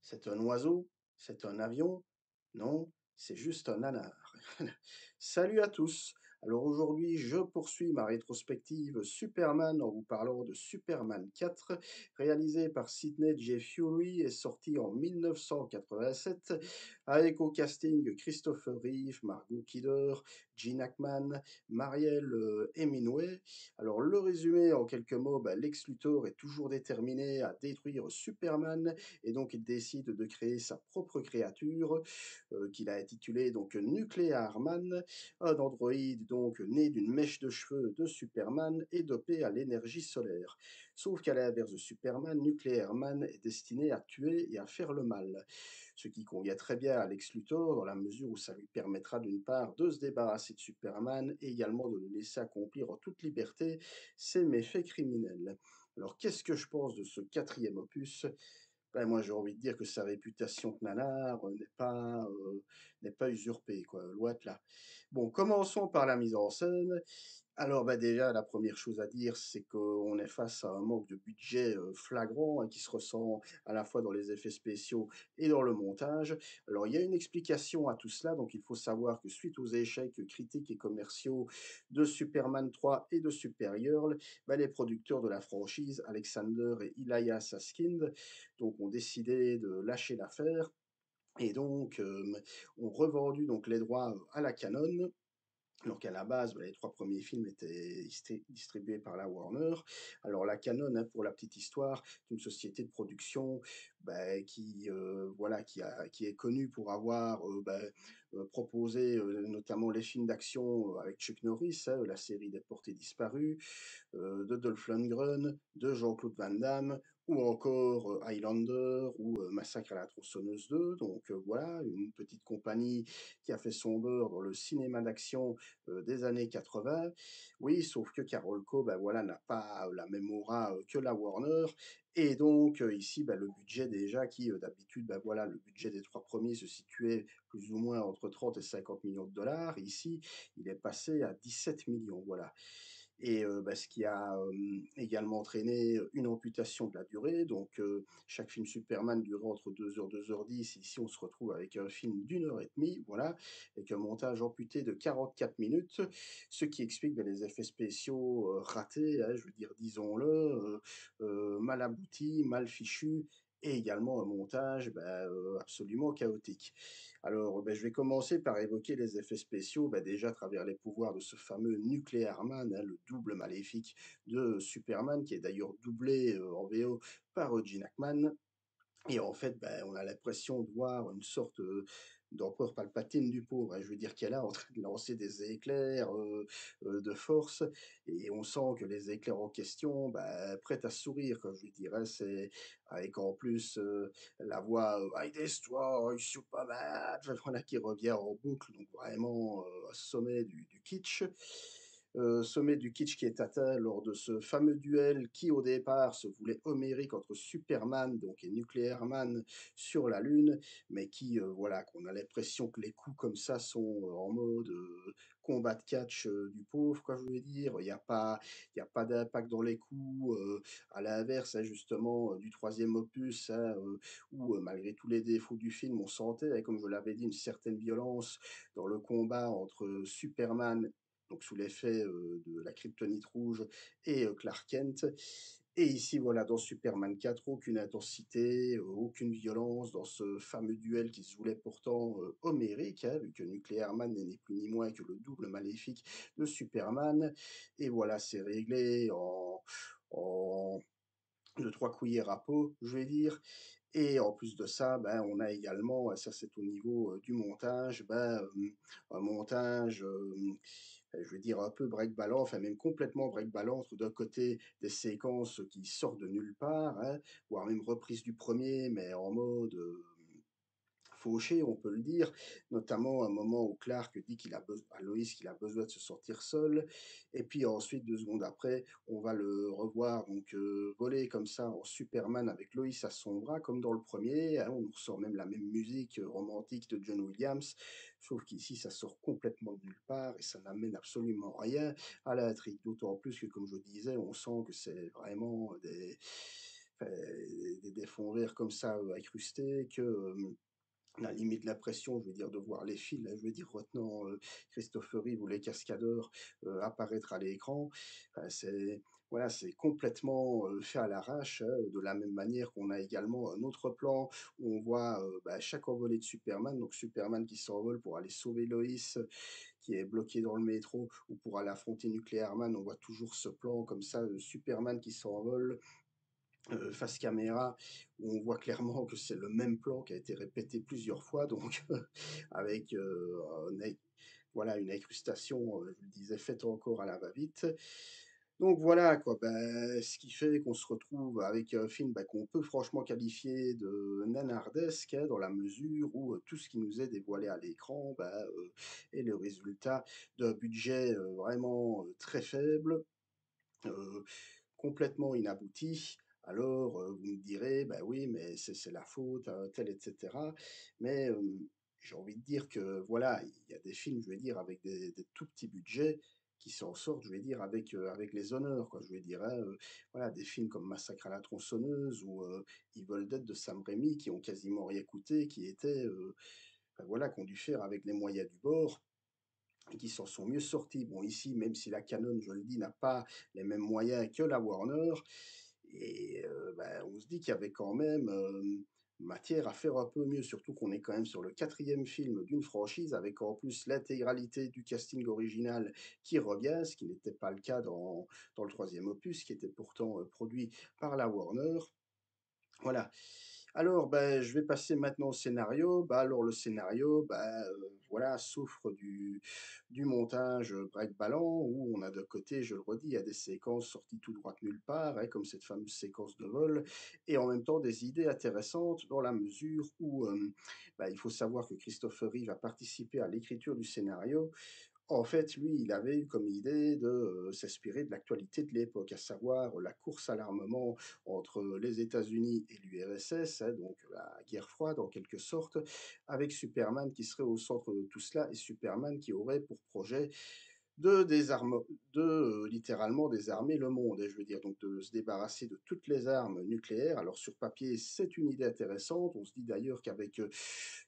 C'est un oiseau? C'est un avion? Non, c'est juste un nanar. Salut à tous. Alors aujourd'hui, je poursuis ma rétrospective Superman en vous parlant de Superman 4, réalisé par Sidney J. Furie et sorti en 1987, avec au casting Christopher Reeve, Margot Kidder, Gene Hackman, Marielle Hemingway. Alors le résumé en quelques mots, Lex Luthor est toujours déterminé à détruire Superman et donc il décide de créer sa propre créature qu'il a intitulée donc Nuclear Man, un androïde donc né d'une mèche de cheveux de Superman et dopé à l'énergie solaire. Sauf qu'à l'inverse de Superman, Nuclear Man est destiné à tuer et à faire le mal, ce qui convient très bien à Lex Luthor dans la mesure où ça lui permettra d'une part de se débarrasser de Superman et également de le laisser accomplir en toute liberté ses méfaits criminels. Alors qu'est-ce que je pense de ce quatrième opus? Ben, moi, j'ai envie de dire que sa réputation de nanar n'est pas usurpée, quoi, loin de là. Bon, commençons par la mise en scène. Alors, bah, déjà, la première chose à dire, c'est qu'on est face à un manque de budget flagrant hein, qui se ressent à la fois dans les effets spéciaux et dans le montage. Alors, il y a une explication à tout cela. Donc, il faut savoir que suite aux échecs critiques et commerciaux de Superman 3 et de Supergirl, bah, les producteurs de la franchise, Alexander et Ilya Saskind, donc, ont décidé de lâcher l'affaire et donc ont revendu donc, les droits à la Canon, alors qu'à la base, les 3 premiers films étaient distribués par la Warner. Alors la Canon, hein, pour la petite histoire, c'est une société de production, qui est connue pour avoir, proposé, notamment les films d'action, avec Chuck Norris, hein, la série des Portés disparus, de Dolph Lundgren, de Jean-Claude Van Damme ou encore, Highlander ou, Massacre à la tronçonneuse 2. Donc, voilà, une petite compagnie qui a fait son beurre dans le cinéma d'action, des années 80. Oui, sauf que Carol Co, voilà, n'a pas la même aura, que la Warner et donc, ici, le budget déjà qui, d'habitude, voilà, le budget des 3 premiers se situait plus ou moins entre 30 et 50 millions de dollars. Ici, il est passé à 17 millions, voilà. Et ce qui a également entraîné une amputation de la durée. Donc, chaque film Superman durait entre 2 heures, 2h10. Ici, on se retrouve avec un film d'une heure et demie, voilà, avec un montage amputé de 44 minutes, ce qui explique les effets spéciaux ratés, hein, je veux dire, disons-le, mal aboutis, mal fichus, et également un montage absolument chaotique. Alors, je vais commencer par évoquer les effets spéciaux, déjà à travers les pouvoirs de ce fameux Nuclear Man, hein, le double maléfique de Superman, qui est d'ailleurs doublé en VO par Gene Hackman. Et en fait, on a l'impression de voir une sorte, d'empereur Palpatine du pauvre, hein. Je veux dire qui est là en train de lancer des éclairs, de force et on sent que les éclairs en question, prêtent à sourire quoi, je veux dire, hein. C'est avec en plus, la voix, «I destroy Superman», enfin voilà qui revient en boucle, donc vraiment, sommet du kitsch. Sommet du kitsch qui est atteint lors de ce fameux duel qui, au départ, se voulait homérique entre Superman donc et Nuclear Man sur la Lune, mais qui, voilà, qu'on a l'impression que les coups comme ça sont, en mode, combat de catch, du pauvre, quoi, je veux dire. Il y a pas d'impact dans les coups, à l'inverse, hein, justement, du troisième opus, hein, où, malgré tous les défauts du film, on sentait, hein, comme je l'avais dit, une certaine violence dans le combat entre Superman donc sous l'effet, de la kryptonite rouge et Clark Kent. Et ici, voilà, dans Superman 4, aucune intensité, aucune violence dans ce fameux duel qui se voulait pourtant, homérique, hein, vu que Nuclear Man n'est ni plus ni moins que le double maléfique de Superman. Et voilà, c'est réglé en 2-3 cuillères à peau, je vais dire. Et en plus de ça, on a également, ça c'est au niveau, du montage, un montage, je vais dire un peu break-balance, enfin même complètement break-balance, où d'un côté des séquences qui sortent de nulle part, hein, voire même reprise du premier, mais en mode, fauché, on peut le dire, notamment un moment où Clark dit qu'il a besoin à Lois qu'il a besoin de se sentir seul et puis ensuite 2 secondes après, on va le revoir donc voler comme ça en Superman avec Lois à son bras comme dans le premier. Hein, on nous ressort même la même musique, romantique de John Williams, sauf qu'ici ça sort complètement de nulle part et ça n'amène absolument rien à l'intrigue. D'autant plus que comme je disais, on sent que c'est vraiment enfin, des fonds verts comme ça, incrustés que, on a limite l'impression, je veux dire, de voir les fils, là, je veux dire, retenant, Christopher Reeve ou les cascadeurs, apparaître à l'écran. Enfin, c'est voilà, c'est complètement, fait à l'arrache, hein, de la même manière qu'on a également un autre plan où on voit, chaque envolée de Superman, donc Superman qui s'envole pour aller sauver Lois, qui est bloquée dans le métro, ou pour aller affronter Nuclear Man. On voit toujours ce plan comme ça, Superman qui s'envole, face caméra, où on voit clairement que c'est le même plan qui a été répété plusieurs fois, donc avec voilà, une incrustation, je le disais, faite encore à la va-vite. Donc voilà, quoi, ben, ce qui fait qu'on se retrouve avec un film qu'on peut franchement qualifier de nanardesque, hein, dans la mesure où tout ce qui nous est dévoilé à l'écran est le résultat d'un budget vraiment très faible, euh, complètement inabouti. Alors, vous me direz, bah oui, mais c'est la faute à un tel, etc. Mais j'ai envie de dire que, voilà, il y a des films, je vais dire, avec des tout petits budgets qui s'en sortent, je vais dire, avec les honneurs, quoi. Je vais dire, hein, voilà, des films comme Massacre à la tronçonneuse ou Evil Dead de Sam Raimi qui ont quasiment rien coûté, qui étaient, voilà, qu'on dû faire avec les moyens du bord et qui s'en sont mieux sortis. Bon, ici, même si la Canon, je le dis, n'a pas les mêmes moyens que la Warner, et on se dit qu'il y avait quand même matière à faire un peu mieux, surtout qu'on est quand même sur le quatrième film d'une franchise, avec en plus l'intégralité du casting original qui revient, ce qui n'était pas le cas dans le troisième opus, qui était pourtant produit par la Warner. Voilà. Alors, je vais passer maintenant au scénario. Alors, le scénario, voilà, souffre du montage break-ballant, où on a de côté, je le redis, il y a des séquences sorties tout droit de nulle part, hein, comme cette fameuse séquence de vol, et en même temps des idées intéressantes dans la mesure où il faut savoir que Christopher Reeve a participé à l'écriture du scénario. En fait, lui, il avait eu comme idée de s'inspirer de l'actualité de l'époque, à savoir la course à l'armement entre les États-Unis et l'URSS, hein, donc la guerre froide en quelque sorte, avec Superman qui serait au centre de tout cela, et Superman qui aurait pour projet de, littéralement désarmer le monde, et je veux dire donc de se débarrasser de toutes les armes nucléaires. Alors sur papier, c'est une idée intéressante. On se dit d'ailleurs qu'avec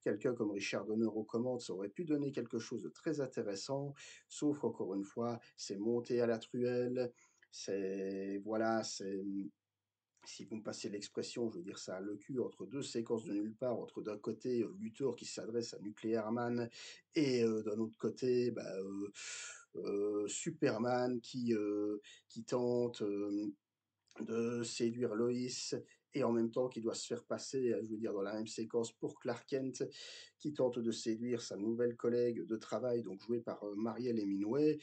quelqu'un comme Richard Donner aux commandes, ça aurait pu donner quelque chose de très intéressant. Sauf encore une fois, c'est monté à la truelle. C'est voilà, c'est si vous me passez l'expression, je veux dire ça a le cul entre deux séquences de nulle part, entre d'un côté Luthor qui s'adresse à Nuclear Man et d'un autre côté Superman qui tente de séduire Lois et en même temps qui doit se faire passer, je veux dire dans la même séquence, pour Clark Kent qui tente de séduire sa nouvelle collègue de travail, donc jouée par Marielle Hemingway.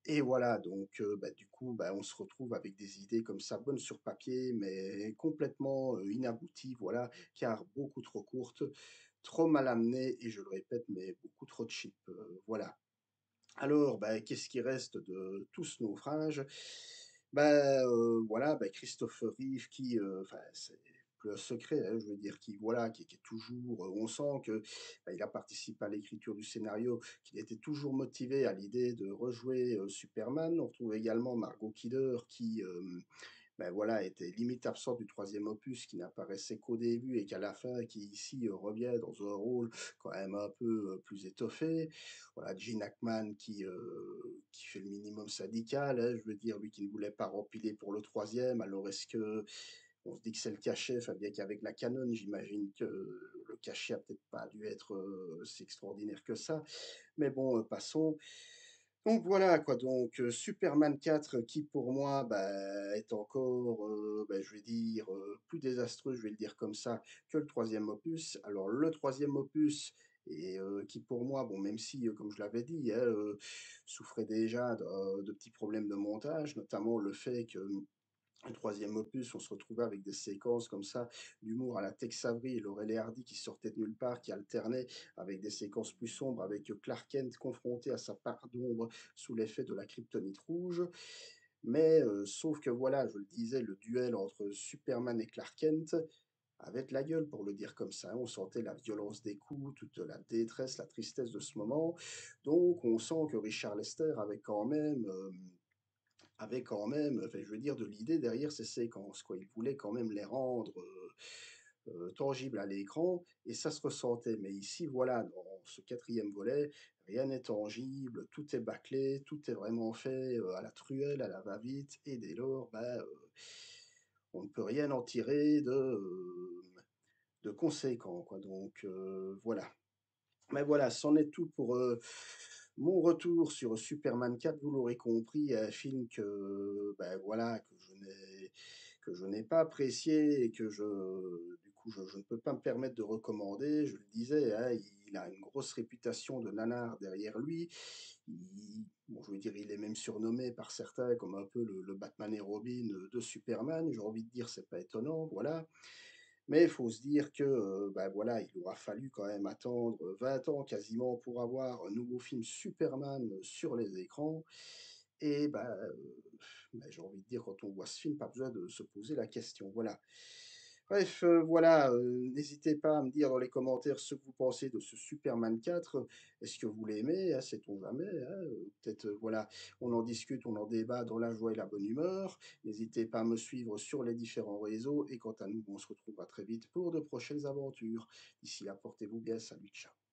Et voilà, donc du coup, on se retrouve avec des idées comme ça, bonnes sur papier, mais complètement inabouties, voilà, car beaucoup trop courtes, trop mal amenées, et je le répète, mais beaucoup trop cheap. Voilà. Alors, qu'est-ce qui reste de tout ce naufrage? Voilà, Christopher Reeve qui, enfin, c'est plus un secret, hein, je veux dire, qui, voilà, qui est toujours, on sent que il a participé à l'écriture du scénario, qu'il était toujours motivé à l'idée de rejouer Superman. On retrouve également Margot Kidder qui, voilà, était limite absente du troisième opus, qui n'apparaissait qu'au début et qu'à la fin, qui ici revient dans un rôle quand même un peu plus étoffé. Voilà, Gene Hackman qui fait le minimum syndical, hein, je veux dire, lui qui ne voulait pas rempiler pour le troisième. Alors est-ce que on se dit que c'est le cachet, enfin bien qu'avec la Canon, j'imagine que le cachet a peut-être pas dû être si extraordinaire que ça. Mais bon, passons. Donc voilà quoi, donc Superman 4 qui pour moi, est encore, je vais dire, plus désastreux, je vais le dire comme ça, que le troisième opus. Alors le troisième opus et qui pour moi, bon même si, comme je l'avais dit, hein, souffrait déjà de petits problèmes de montage, notamment le fait que le troisième opus, on se retrouvait avec des séquences comme ça, d'humour à la Tex Avery et Laurel et Hardy qui sortaient de nulle part, qui alternaient avec des séquences plus sombres, avec Clark Kent confronté à sa part d'ombre sous l'effet de la kryptonite rouge. Mais sauf que voilà, je le disais, le duel entre Superman et Clark Kent avait de la gueule, pour le dire comme ça. On sentait la violence des coups, toute la détresse, la tristesse de ce moment. Donc on sent que Richard Lester avait quand même avait quand même, enfin, je veux dire, de l'idée derrière ces séquences, quoi. Il voulait quand même les rendre, tangibles à l'écran et ça se ressentait. Mais ici, voilà, dans ce quatrième volet, rien n'est tangible, tout est bâclé, tout est vraiment fait, à la truelle, à la va-vite et dès lors, bah, on ne peut rien en tirer de conséquent, quoi. Donc voilà. Mais voilà, c'en est tout pour, mon retour sur Superman 4. Vous l'aurez compris, un film que, ben, voilà, que je n'ai pas apprécié et que du coup, je ne peux pas me permettre de recommander. Je le disais, hein, il a une grosse réputation de nanar derrière lui. Bon, je veux dire, il est même surnommé par certains comme un peu le Batman et Robin, de Superman. J'ai envie de dire, c'est pas étonnant, voilà. Mais il faut se dire que, bah, voilà, il aura fallu quand même attendre 20 ans quasiment pour avoir un nouveau film Superman sur les écrans et bah, j'ai envie de dire quand on voit ce film, pas besoin de se poser la question, voilà. Bref, voilà, n'hésitez pas à me dire dans les commentaires ce que vous pensez de ce Superman 4. Est-ce que vous l'aimez? Hein, sait-on jamais, hein, peut-être, voilà, on en discute, on en débat dans la joie et la bonne humeur. N'hésitez pas à me suivre sur les différents réseaux et quant à nous, on se retrouvera très vite pour de prochaines aventures. D'ici là, portez-vous bien, salut, ciao.